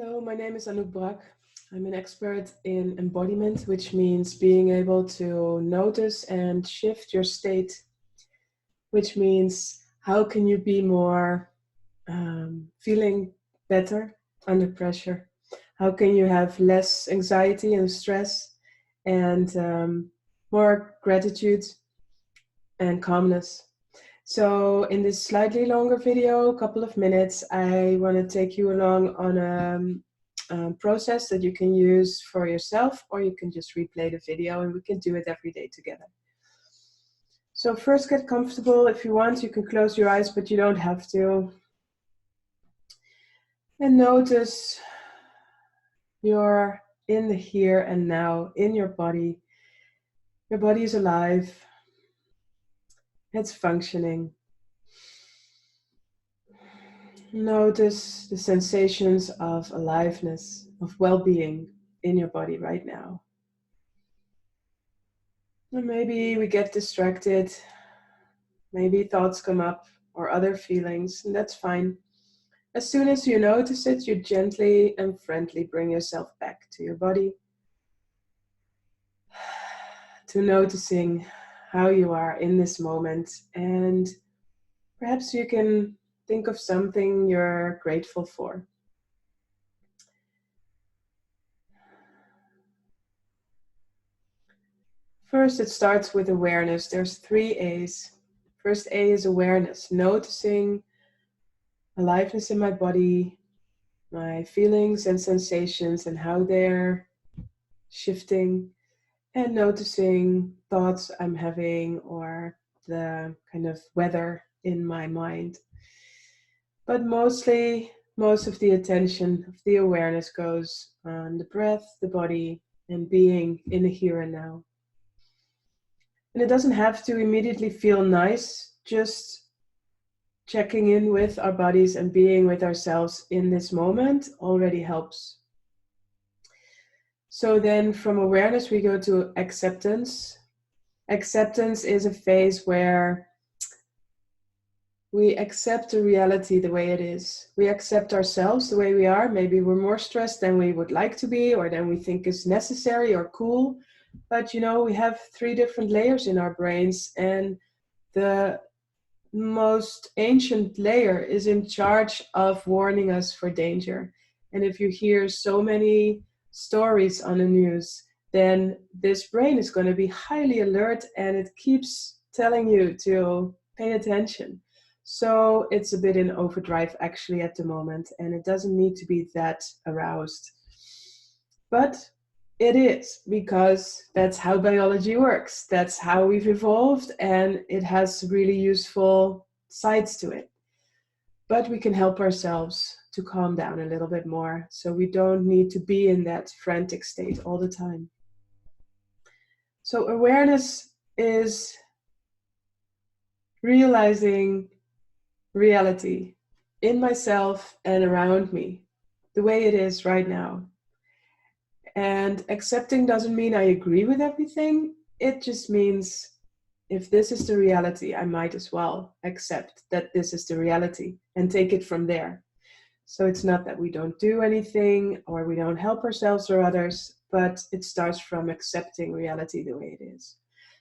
Hello, my name is Anouk Brak. I'm an expert in embodiment, which means being able to notice and shift your state, which means how can you be more feeling better under pressure? How can you have less anxiety and stress and more gratitude and calmness? So in this slightly longer video, a couple of minutes, I want to take you along on a process that you can use for yourself, or you can just replay the video and we can do it every day together. So first get comfortable. If you want, you can close your eyes, but you don't have to. And notice you're in the here and now, in your body. Your body is alive. It's functioning. Notice the sensations of aliveness, of well-being in your body right now. And maybe we get distracted, maybe thoughts come up or other feelings, and that's fine. As soon as you notice it, you gently and friendly bring yourself back to your body, to noticing how you are in this moment, and perhaps you can think of something you're grateful for. First, it starts with awareness. There's 3 A's. First A is awareness, noticing aliveness in my body, my feelings and sensations and how they're shifting, and noticing thoughts I'm having or the kind of weather in my mind. But most of the attention of the awareness goes on the breath, the body, and being in the here and now. And it doesn't have to immediately feel nice, just checking in with our bodies and being with ourselves in this moment already helps. So then from awareness, we go to acceptance. Acceptance is a phase where we accept the reality the way it is. We accept ourselves the way we are. Maybe we're more stressed than we would like to be, or than we think is necessary or cool. But we have 3 different layers in our brains, and the most ancient layer is in charge of warning us for danger. And if you hear so many stories on the news, then this brain is going to be highly alert, and it keeps telling you to pay attention. So it's a bit in overdrive actually at the moment, and it doesn't need to be that aroused. But it is, because that's how biology works. That's how we've evolved, and it has really useful sides to it. But we can help ourselves to calm down a little bit more, so we don't need to be in that frantic state all the time. So awareness is realizing reality in myself and around me, the way it is right now. And accepting doesn't mean I agree with everything. It just means if this is the reality, I might as well accept that this is the reality and take it from there. So it's not that we don't do anything or we don't help ourselves or others, but it starts from accepting reality the way it is.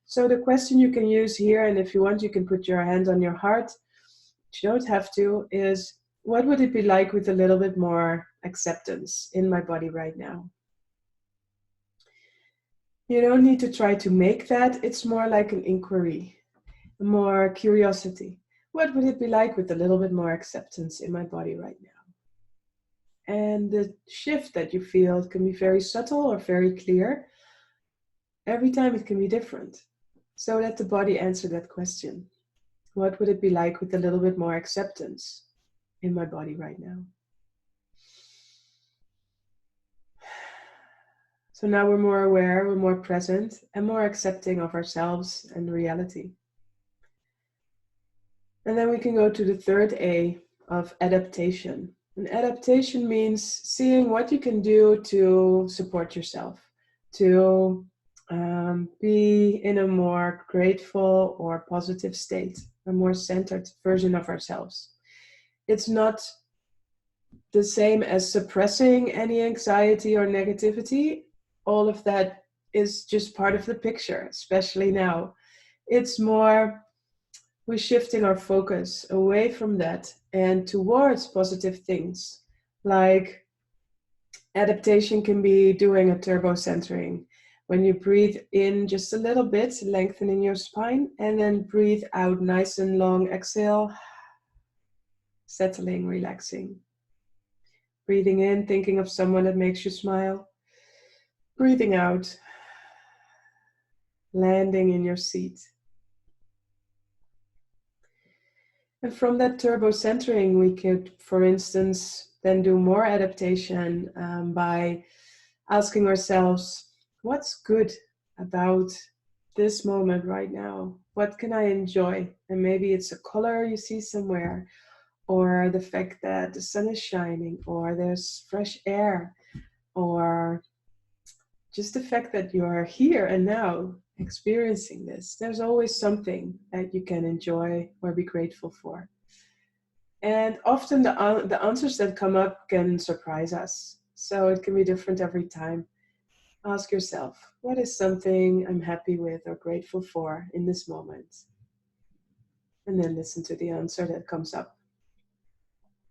So the question you can use here, and if you want, you can put your hand on your heart, but you don't have to, is what would it be like with a little bit more acceptance in my body right now? You don't need to try to make that. It's more like an inquiry, more curiosity. What would it be like with a little bit more acceptance in my body right now? And the shift that you feel can be very subtle or very clear. Every time it can be different. So let the body answer that question. What would it be like with a little bit more acceptance in my body right now? So now we're more aware, we're more present, and more accepting of ourselves and reality. And then we can go to the 3rd A of adaptation. And adaptation means seeing what you can do to support yourself, to be in a more grateful or positive state, a more centered version of ourselves. It's not the same as suppressing any anxiety or negativity. All of that is just part of the picture, especially now. It's more, we're shifting our focus away from that and towards positive things. Like adaptation can be doing a turbo centering. When you breathe in just a little bit, lengthening your spine, and then breathe out nice and long, exhale, settling, relaxing. Breathing in, thinking of someone that makes you smile. Breathing out, landing in your seat. And from that turbo centering, we could, for instance, then do more adaptation by asking ourselves, what's good about this moment right now? What can I enjoy? And maybe it's a color you see somewhere, or the fact that the sun is shining, or there's fresh air, or just the fact that you are here and now experiencing this. There's always something that you can enjoy or be grateful for. And often the answers that come up can surprise us. So it can be different every time. Ask yourself, what is something I'm happy with or grateful for in this moment? And then listen to the answer that comes up.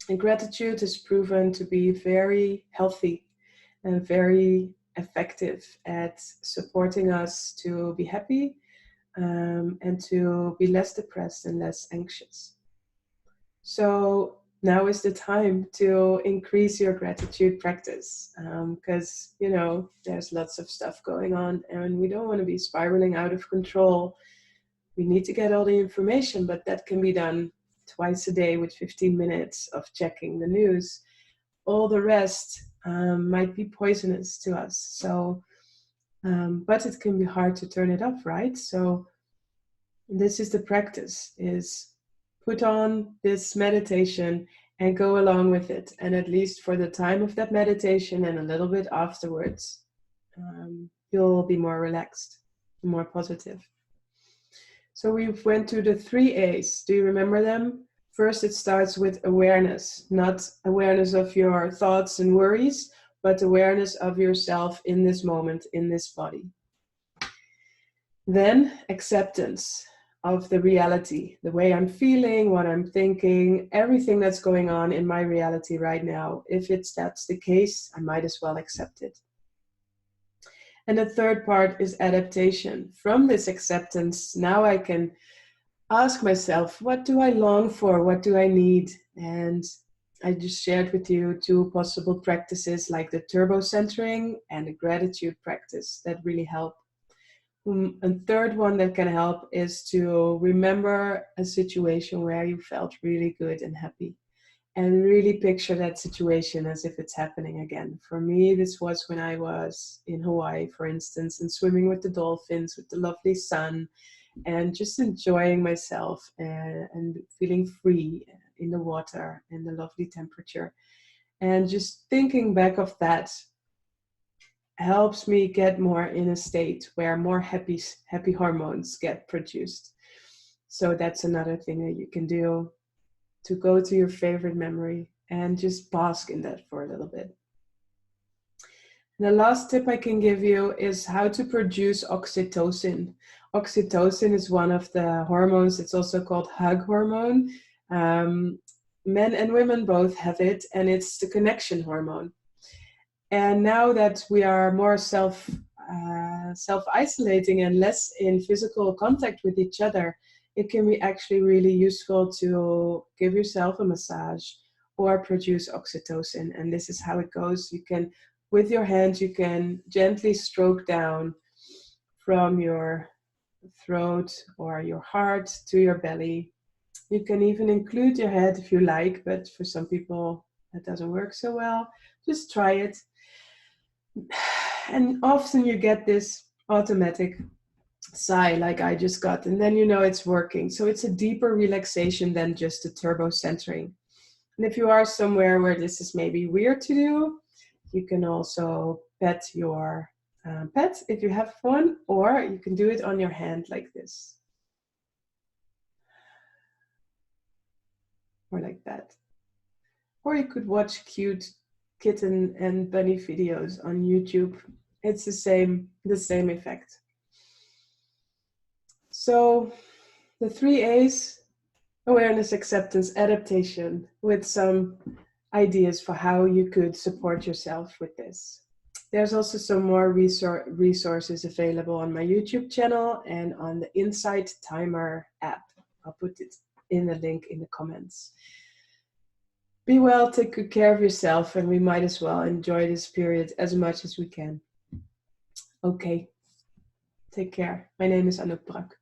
And gratitude is proven to be very healthy and very effective at supporting us to be happy and to be less depressed and less anxious. So now is the time to increase your gratitude practice because, you know, there's lots of stuff going on and we don't want to be spiraling out of control. We need to get all the information, but that can be done twice a day with 15 minutes of checking the news. All the rest might be poisonous to us. So, but it can be hard to turn it off, right? So this is the practice, is put on this meditation and go along with it. And at least for the time of that meditation and a little bit afterwards, you'll be more relaxed, more positive. So we went to the 3 A's. Do you remember them? First, it starts with awareness, not awareness of your thoughts and worries, but awareness of yourself in this moment, in this body. Then acceptance of the reality, the way I'm feeling, what I'm thinking, everything that's going on in my reality right now. If that's the case, I might as well accept it. And the third part is adaptation. From this acceptance, now I can ask myself, what do I long for? What do I need? And I just shared with you 2 possible practices like the turbo centering and the gratitude practice that really help. A third one that can help is to remember a situation where you felt really good and happy and really picture that situation as if it's happening again. For me, this was when I was in Hawaii, for instance, and swimming with the dolphins, with the lovely sun, and just enjoying myself and feeling free in the water and the lovely temperature. And just thinking back of that helps me get more in a state where more happy hormones get produced. So that's another thing that you can do, to go to your favorite memory and just bask in that for a little bit. And the last tip I can give you is how to produce oxytocin. Oxytocin is one of the hormones. It's also called hug hormone. Men and women both have it, and it's the connection hormone. And now that we are more self-isolating and less in physical contact with each other, it can be actually really useful to give yourself a massage or produce oxytocin. And this is how it goes. You can, with your hand, you can gently stroke down from your throat or your heart to your belly. You can even include your head if you like, but for some people that doesn't work so well. Just try it. And often you get this automatic sigh like I just got, and then you know it's working. So it's a deeper relaxation than just the turbo centering. And if you are somewhere where this is maybe weird to do, you can also pet your pet if you have one, or you can do it on your hand like this. Or like that. or you could watch cute kitten and bunny videos on YouTube. It's the same effect. So the 3 A's: awareness, acceptance, adaptation, with some ideas for how you could support yourself with this. There's also some more resources available on my YouTube channel and on the Insight Timer app. I'll put it in the link in the comments. Be well, take good care of yourself, and we might as well enjoy this period as much as we can. Okay, take care. My name is Anouk Brak.